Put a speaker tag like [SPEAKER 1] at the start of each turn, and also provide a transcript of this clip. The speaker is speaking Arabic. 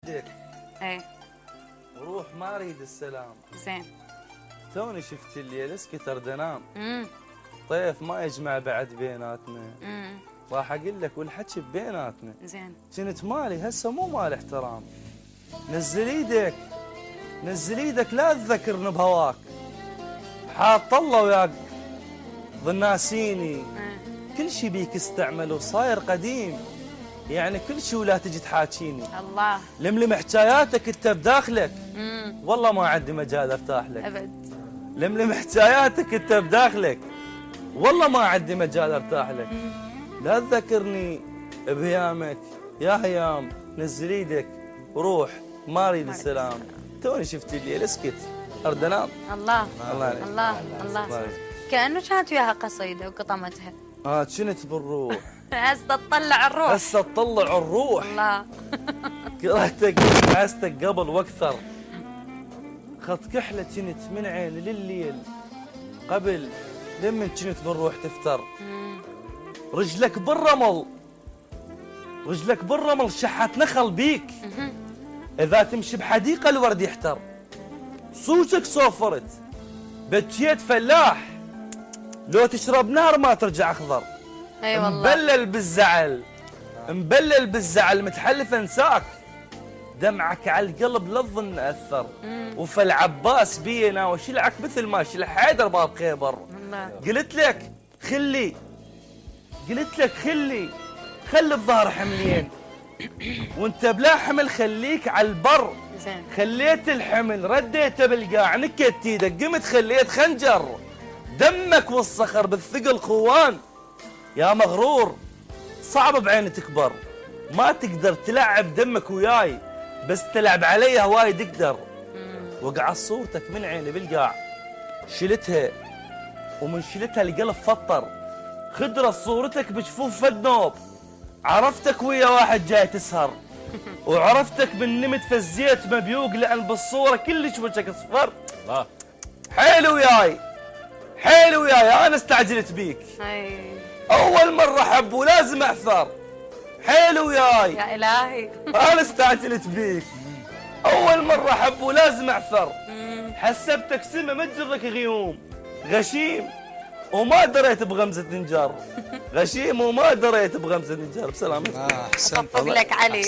[SPEAKER 1] لك
[SPEAKER 2] ايه
[SPEAKER 1] وروح ما اريد السلام.
[SPEAKER 2] زين.
[SPEAKER 1] توني شفت الليل اسكت ارد انام.
[SPEAKER 2] امم
[SPEAKER 1] طيف ما يجمع بعد بيناتنا. راح اقول لك والحكي بيناتنا.
[SPEAKER 2] زين.
[SPEAKER 1] كنت مالي هسه مو مال احترام. نزل ايدك نزل ايدك لا تذكرني بهواك. حاط الله وياك ظناسيني. كل شي بيك استعمل وصاير قديم. يعني كل شي ولا تجي تحاكيني.
[SPEAKER 2] الله.
[SPEAKER 1] لملم حكاياتك انت بداخلك. والله ما عندي مجال ارتاح لك.
[SPEAKER 2] ابد.
[SPEAKER 1] لملم حكاياتك انت بداخلك. والله ما عندي مجال ارتاح لك. لا تذكرني بهيامك يا هيام. نزل ايدك وروح ما اريد السلام. توني شفت الليل اسكت ارد انام.
[SPEAKER 2] الله
[SPEAKER 1] الله عليك.
[SPEAKER 2] الله الله. كأنه كانت وياها قصيدة وقطمتها.
[SPEAKER 1] كنت بالروح.
[SPEAKER 2] هسه تطلع الروح.
[SPEAKER 1] هسه تطلع الروح.
[SPEAKER 2] الله.
[SPEAKER 1] كرهتك حاستك قبل واكثر. خط كحله كنت من عين لليل قبل لمن كنت بالروح تفتر. رجلك بالرمل رجلك بالرمل شحت نخل بيك. اذا تمشي بحديقه الورد يحتر. صوتك صوفرت بكيت فلاح. لو تشرب نار ما ترجع اخضر.
[SPEAKER 2] اي والله.
[SPEAKER 1] مبلل بالزعل مبلل بالزعل متحلف انساك. دمعك على القلب لا تظن اثر. وفالعباس بينا وشلعك مثل ما شل حيدر باب خيبر.
[SPEAKER 2] الله.
[SPEAKER 1] قلت لك خلي خلي الظهر حملين. وانت بلا حمل خليك على البر.
[SPEAKER 2] زين.
[SPEAKER 1] خليت الحمل رديته بالقاع نكت ايدك قمت خليت خنجر. دمك والصخر بالثقل خوان. يا مغرور صعب بعيني تكبر. ما تقدر تلعب دمك وياي بس تلعب علي هواي تقدر. وقعت صورتك من عيني بالقاع شلتها ومن شلتها القلب فطر. خدرت صورتك بجفوف فد نوب. عرفتك ويا واحد جاي تسهر. وعرفتك من نمت فزيت مبيوق لان بالصوره كلش وجهك اصفر. حيل وياي انا استعجلت بيك. اول مره احب ولازم اعثر. حيل وياي
[SPEAKER 2] يا الهي.
[SPEAKER 1] انا استعجلت بيك. اول مره احب ولازم اعثر. حسبتك سما ما تجرك غيوم. غشيم وما دريت بغمزه نجار. غشيم وما دريت بغمزه نجار. بسلامتك.
[SPEAKER 2] اصفق لك علي.